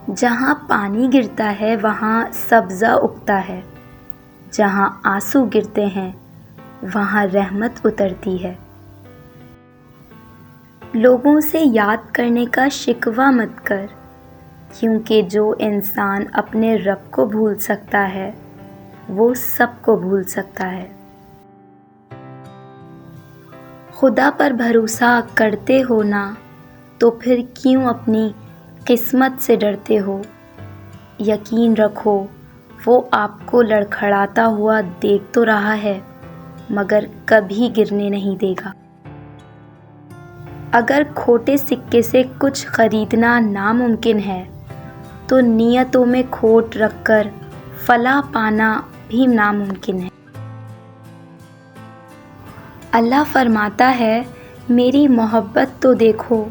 جہاں پانی گرتا ہے وہاں سبزہ اگتا ہے، جہاں آنسو گرتے ہیں وہاں رحمت اترتی ہے۔ لوگوں سے یاد کرنے کا شکوہ مت کر، کیونکہ جو انسان اپنے رب کو بھول سکتا ہے وہ سب کو بھول سکتا ہے۔ خدا پر بھروسہ کرتے ہو نا تو پھر کیوں اپنی قسمت سے ڈرتے ہو؟ یقین رکھو وہ آپ کو لڑکھڑاتا ہوا دیکھ تو رہا ہے مگر کبھی گرنے نہیں دے گا۔ اگر کھوٹے سکے سے کچھ خریدنا ناممکن ہے تو نیتوں میں کھوٹ رکھ کر فلاح پانا بھی ناممکن ہے۔ اللہ فرماتا ہے میری محبت تو دیکھو،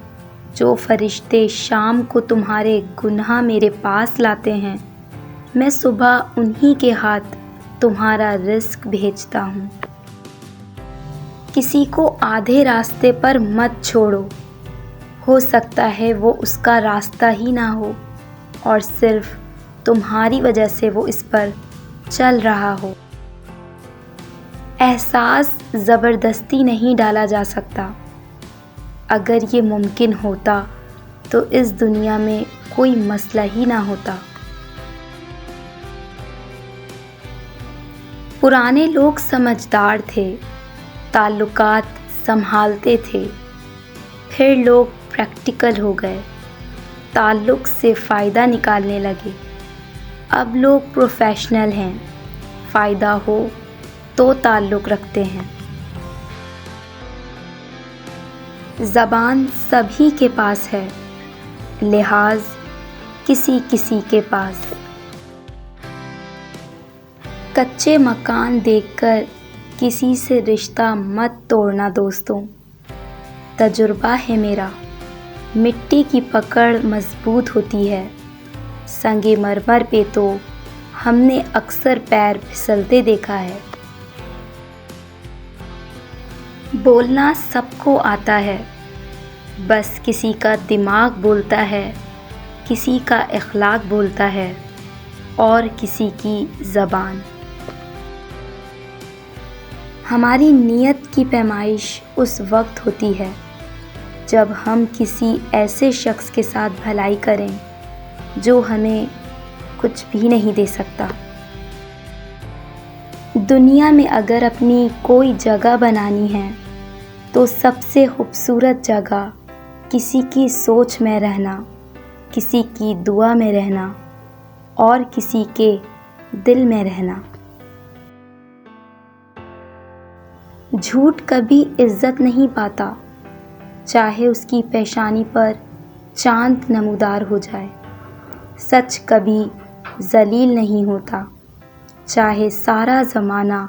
جو فرشتے شام کو تمہارے گناہ میرے پاس لاتے ہیں، میں صبح انہی کے ہاتھ تمہارا رزق بھیجتا ہوں۔ کسی کو آدھے راستے پر مت چھوڑو، ہو سکتا ہے وہ اس کا راستہ ہی نہ ہو اور صرف تمہاری وجہ سے وہ اس پر چل رہا ہو۔ احساس زبردستی نہیں ڈالا جا سکتا۔ اگر یہ ممکن ہوتا تو اس دنیا میں کوئی مسئلہ ہی نہ ہوتا۔ پرانے لوگ سمجھدار تھے، تعلقات سنبھالتے تھے، پھر لوگ پریکٹیکل ہو گئے، تعلق سے فائدہ نکالنے لگے۔ اب لوگ پروفیشنل ہیں، فائدہ ہو تو تعلق رکھتے ہیں۔ زبان سبھی کے پاس ہے، لحاظ کسی کسی کے پاس۔ کچے مکان دیکھ کر کسی سے رشتہ مت توڑنا دوستوں۔ تجربہ ہے میرا، مٹی کی پکڑ مضبوط ہوتی ہے، سنگ مرمر پہ تو ہم نے اکثر پیر پھسلتے دیکھا ہے۔ بولنا سب کو آتا ہے، بس کسی کا دماغ بولتا ہے، کسی کا اخلاق بولتا ہے اور کسی کی زبان۔ ہماری نیت کی پیمائش اس وقت ہوتی ہے جب ہم کسی ایسے شخص کے ساتھ بھلائی کریں جو ہمیں کچھ بھی نہیں دے سکتا۔ دنیا میں اگر اپنی کوئی جگہ بنانی ہے تو سب سے خوبصورت جگہ کسی کی سوچ میں رہنا، کسی کی دعا میں رہنا اور کسی کے دل میں رہنا۔ جھوٹ کبھی عزت نہیں پاتا، چاہے اس کی پیشانی پر چاند نمودار ہو جائے۔ سچ کبھی ذلیل نہیں ہوتا، چاہے سارا زمانہ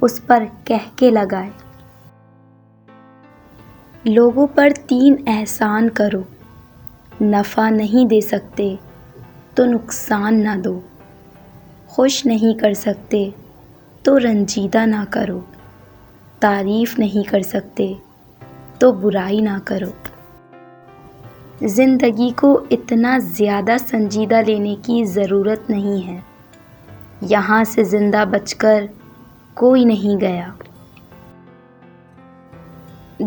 اس پر کہکے لگائے۔ لوگوں پر 3 احسان کرو، نفع نہیں دے سکتے تو نقصان نہ دو، خوش نہیں کر سکتے تو رنجیدہ نہ کرو، تعریف نہیں کر سکتے تو برائی نہ کرو۔ زندگی کو اتنا زیادہ سنجیدہ لینے کی ضرورت نہیں ہے، یہاں سے زندہ بچ کر کوئی نہیں گیا۔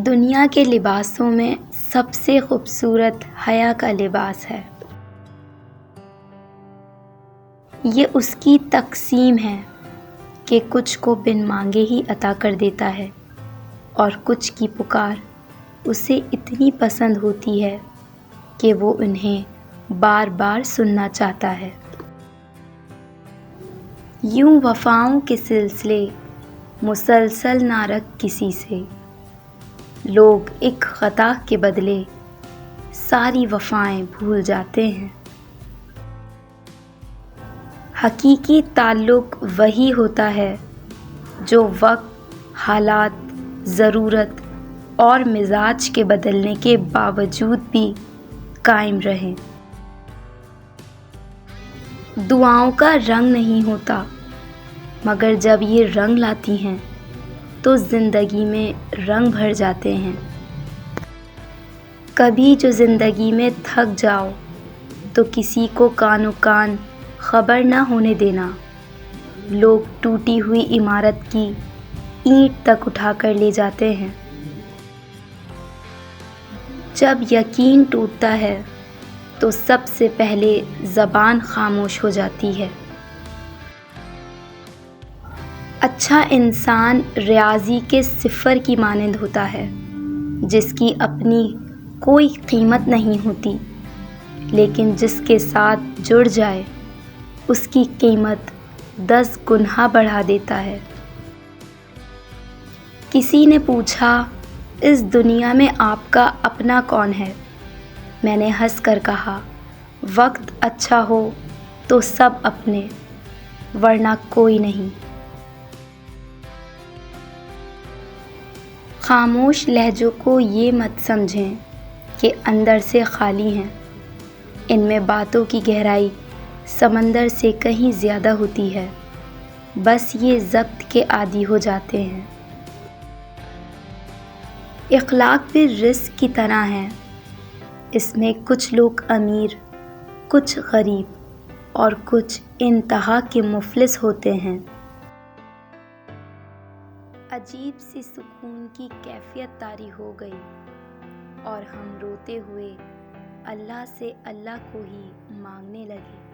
دنیا کے لباسوں میں سب سے خوبصورت حیا کا لباس ہے۔ یہ اس کی تقسیم ہے کہ کچھ کو بن مانگے ہی عطا کر دیتا ہے اور کچھ کی پکار اسے اتنی پسند ہوتی ہے کہ وہ انہیں بار بار سننا چاہتا ہے۔ یوں وفاؤں کے سلسلے مسلسل نہ رکھ کسی سے، لوگ ایک خطا کے بدلے ساری وفائیں بھول جاتے ہیں۔ حقیقی تعلق وہی ہوتا ہے جو وقت، حالات، ضرورت اور مزاج کے بدلنے کے باوجود بھی قائم رہے۔ دعاؤں کا رنگ نہیں ہوتا، مگر جب یہ رنگ لاتی ہیں تو زندگی میں رنگ بھر جاتے ہیں۔ کبھی جو زندگی میں تھک جاؤ، تو کسی کو کانوں کان خبر نہ ہونے دینا۔ لوگ ٹوٹی ہوئی عمارت کی اینٹ تک اٹھا کر لے جاتے ہیں۔ جب یقین ٹوٹتا ہے تو سب سے پہلے زبان خاموش ہو جاتی ہے۔ اچھا انسان ریاضی کے صفر کی مانند ہوتا ہے، جس کی اپنی کوئی قیمت نہیں ہوتی، لیکن جس کے ساتھ جڑ جائے اس کی قیمت 10 گنا بڑھا دیتا ہے۔ کسی نے پوچھا، اس دنیا میں آپ کا اپنا کون ہے؟ میں نے ہنس کر کہا، وقت اچھا ہو تو سب اپنے، ورنہ کوئی نہیں۔ خاموش لہجوں کو یہ مت سمجھیں کہ اندر سے خالی ہیں، ان میں باتوں کی گہرائی سمندر سے کہیں زیادہ ہوتی ہے، بس یہ ضبط کے عادی ہو جاتے ہیں۔ اخلاق بھی رزق کی طرح ہیں، اس میں کچھ لوگ امیر، کچھ غریب اور کچھ انتہا کے مفلس ہوتے ہیں۔ عجیب سی سکون کی کیفیت طاری ہو گئی اور ہم روتے ہوئے اللہ سے اللہ کو ہی مانگنے لگے۔